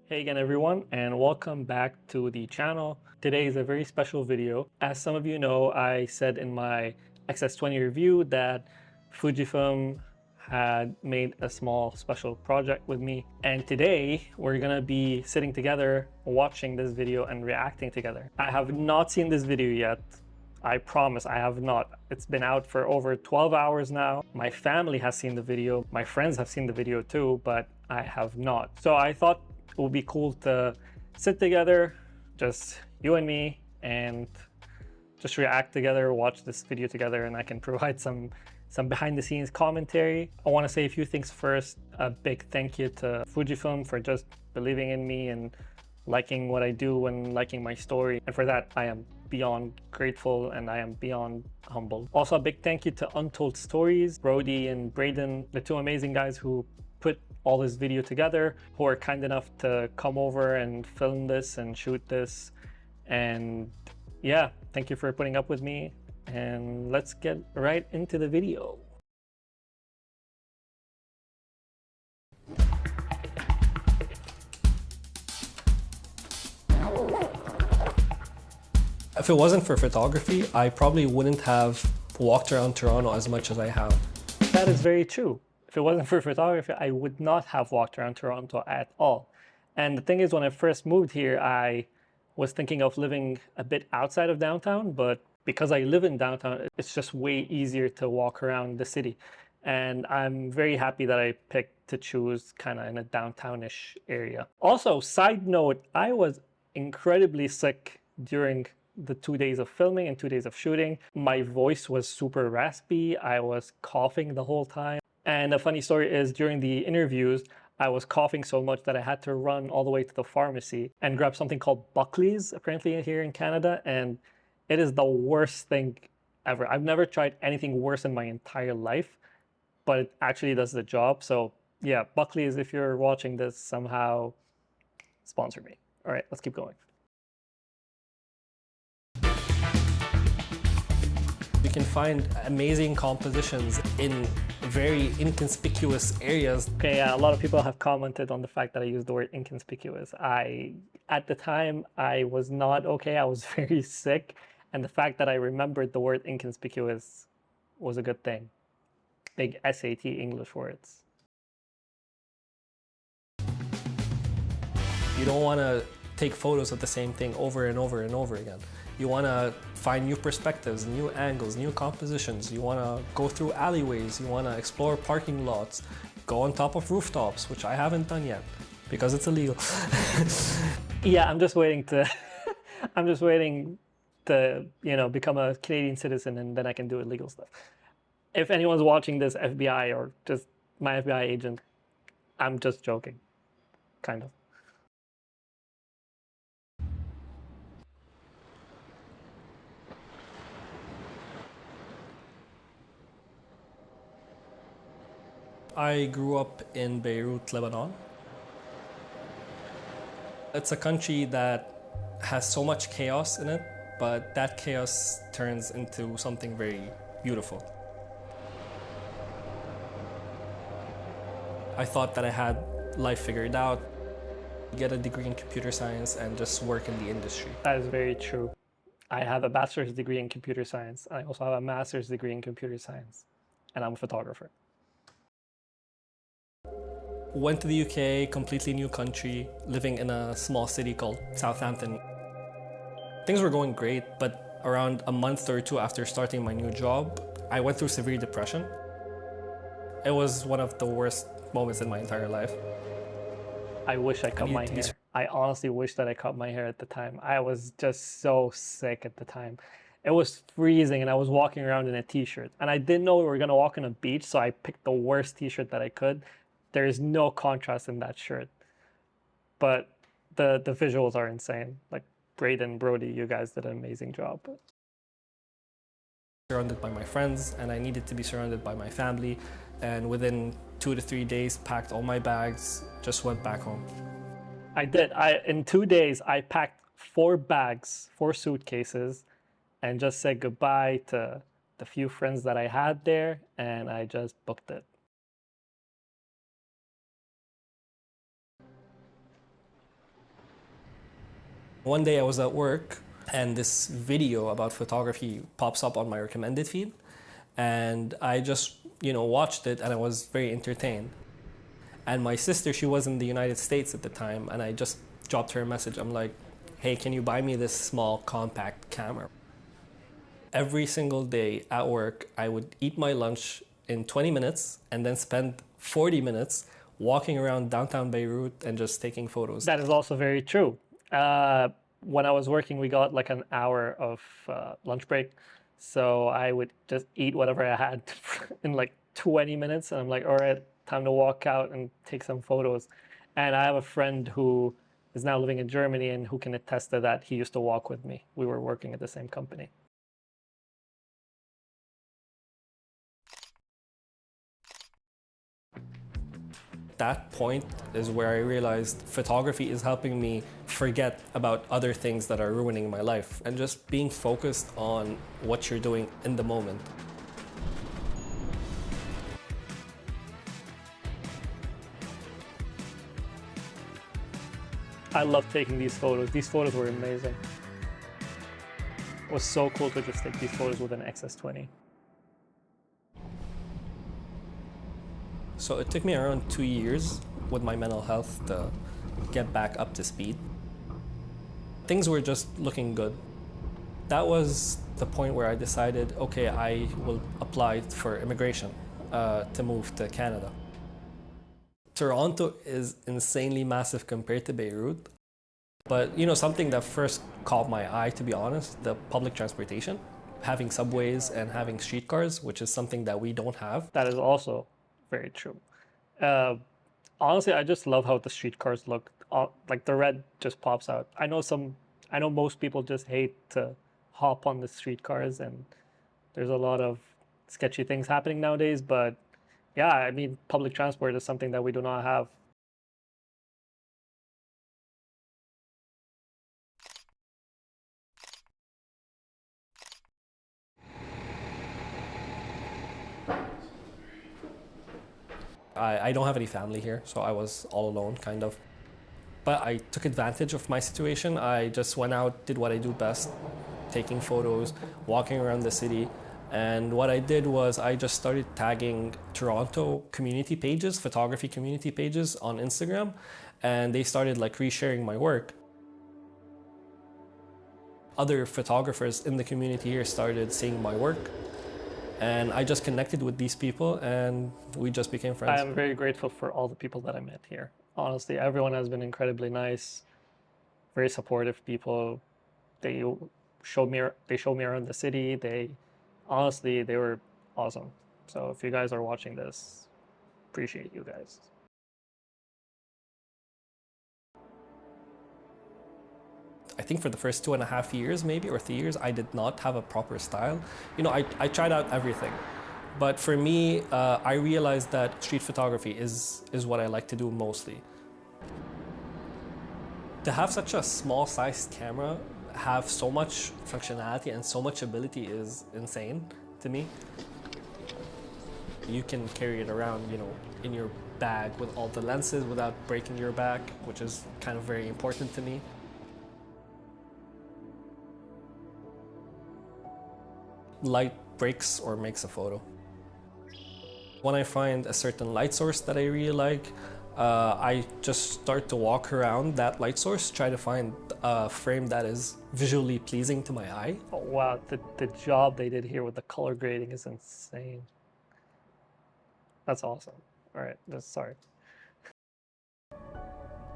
Hey again everyone, and welcome back to the channel. Today is a very special video. As some of you know, I said in my X-S20 review that Fujifilm had made a small special project with me, and today we're gonna be sitting together watching this video and reacting together. I have not seen this video yet. I promise I have not. It's been out for over 12 hours now. My family has seen the video, my friends have seen the video too, but I have not. So I thought it would be cool to sit together, just you and me, and just react together, watch this video together, and I can provide some behind the scenes commentary. I want to say a few things first. A big thank you to Fujifilm for just believing in me and liking what I do and liking my story. And for that, I am beyond grateful and I am beyond humbled. Also, a big thank you to Untold Stories, Brody and Braden, the two amazing guys who put all this video together, who are kind enough to come over and film this and shoot this. And yeah, thank you for putting up with me, and let's get right into the video. If it wasn't for photography, I probably wouldn't have walked around Toronto as much as I have. That is very true. If it wasn't for photography, I would not have walked around Toronto at all. And the thing is, when I first moved here, I was thinking of living a bit outside of downtown, but because I live in downtown, it's just way easier to walk around the city. And I'm very happy that I picked to choose kind of in a downtownish area. Also, side note, I was incredibly sick during the 2 days of filming and 2 days of shooting. My voice was super raspy. I was coughing the whole time. And a funny story is, during the interviews, I was coughing so much that I had to run all the way to the pharmacy and grab something called Buckley's, apparently here in Canada. And it is the worst thing ever. I've never tried anything worse in my entire life, but it actually does the job. So yeah, Buckley's, if you're watching this, somehow sponsor me. All right, let's keep going. You can find amazing compositions in very inconspicuous areas. Okay, yeah, a lot of people have commented on the fact that I used the word inconspicuous. At the time, I was not okay. I was very sick. And the fact that I remembered the word inconspicuous was a good thing. Big SAT English words. You don't want to take photos of the same thing over and over and over again. You want to find new perspectives, new angles, new compositions. You want to go through alleyways. You want to explore parking lots, go on top of rooftops, which I haven't done yet because it's illegal. Yeah, I'm just waiting to, I'm just waiting to, become a Canadian citizen, and then I can do illegal stuff. If anyone's watching this, FBI or just my FBI agent, I'm just joking, kind of. I grew up in Beirut, Lebanon. It's a country that has so much chaos in it, but that chaos turns into something very beautiful. I thought that I had life figured out, get a degree in computer science, and just work in the industry. That is very true. I have a bachelor's degree in computer science. I also have a master's degree in computer science, and I'm a photographer. Went to the UK, completely new country, living in a small city called Southampton. Things were going great, but around a month or two after starting my new job, I went through severe depression. It was one of the worst moments in my entire life. I wish I cut my hair. I honestly wish that I cut my hair at the time. I was just so sick at the time. It was freezing and I was walking around in a t-shirt, and I didn't know we were gonna walk on a beach, so I picked the worst t-shirt that I could. There is no contrast in that shirt, but the visuals are insane. Like Braden, Brody, you guys did an amazing job. Surrounded by my friends, and I needed to be surrounded by my family, and within 2 to 3 days packed all my bags, just went back home. I did. In 2 days I packed 4 bags, 4 suitcases, and just said goodbye to the few friends that I had there, and I just booked it. One day I was at work and this video about photography pops up on my recommended feed, and I just, watched it and I was very entertained. And my sister, she was in the United States at the time, and I just dropped her a message. I'm like, hey, can you buy me this small compact camera? Every single day at work, I would eat my lunch in 20 minutes and then spend 40 minutes walking around downtown Beirut and just taking photos. That is also very true. When I was working, we got like an hour of lunch break. So I would just eat whatever I had in like 20 minutes. And I'm like, all right, time to walk out and take some photos. And I have a friend who is now living in Germany and who can attest to that. He used to walk with me. We were working at the same company. That point is where I realized photography is helping me forget about other things that are ruining my life and just being focused on what you're doing in the moment. I love taking these photos. These photos were amazing. It was so cool to just take these photos with an XS20. So it took me around 2 years with my mental health to get back up to speed. Things were just looking good. That was the point where I decided, okay, I will apply for immigration to move to Canada. Toronto is insanely massive compared to Beirut. But something that first caught my eye, to be honest, the public transportation. Having subways and having streetcars, which is something that we don't have. That is also very true. Honestly, I just love how the streetcars look. Like the red just pops out. I know most people just hate to hop on the streetcars, and there's a lot of sketchy things happening nowadays. But yeah, I mean, public transport is something that we do not have. I don't have any family here, so I was all alone, kind of. But I took advantage of my situation. I just went out, did what I do best, taking photos, walking around the city. And what I did was I just started tagging Toronto community pages, photography community pages on Instagram, and they started like resharing my work. Other photographers in the community here started seeing my work, and I just connected with these people and we just became friends. I am very grateful for all the people that I met here. Honestly, everyone has been incredibly nice, very supportive people. They showed me around the city. Honestly, they were awesome. So if you guys are watching this, appreciate you guys. I think for the first 2.5 years, maybe, or 3 years, I did not have a proper style. I tried out everything. But for me, I realized that street photography is what I like to do mostly. To have such a small-sized camera, have so much functionality and so much ability is insane to me. You can carry it around, in your bag with all the lenses without breaking your back, which is kind of very important to me. Light breaks or makes a photo. When I find a certain light source that I really like, I just start to walk around that light source, try to find a frame that is visually pleasing to my eye. Oh wow, the job they did here with the color grading is insane. That's awesome. All right, sorry.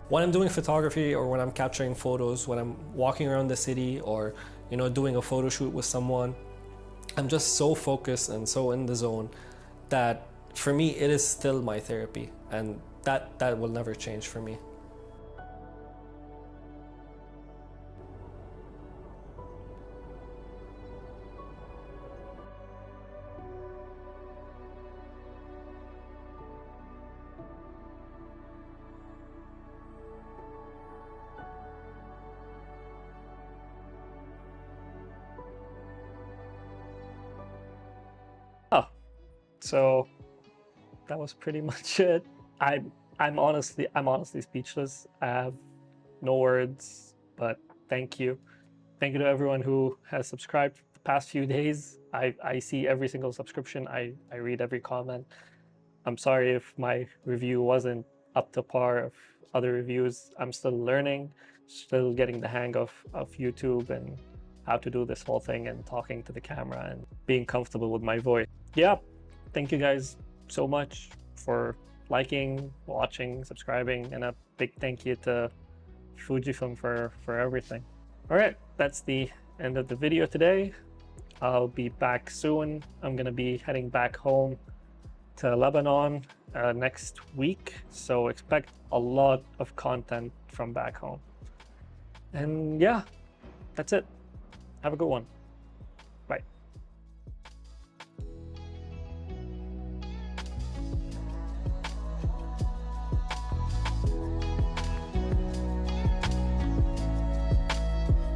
When I'm doing photography or when I'm capturing photos, when I'm walking around the city or doing a photo shoot with someone, I'm just so focused and so in the zone that for me it is still my therapy, and that will never change for me. Oh, so that was pretty much it. I'm honestly speechless. I have no words, but thank thank you. Thank you to everyone who has subscribed the past few days. I see every single subscription. I read every comment. I'm sorry if my review wasn't up to par of other reviews. I'm still learning, still getting the hang of YouTube and how to do this whole thing and talking to the camera and being comfortable with my voice. Yeah, thank you guys so much for liking, watching, subscribing, and a big thank you to Fujifilm for everything. All right, that's the end of the video today. I'll be back soon. I'm gonna be heading back home to Lebanon next week, so expect a lot of content from back home. And yeah, that's it. Have a good one.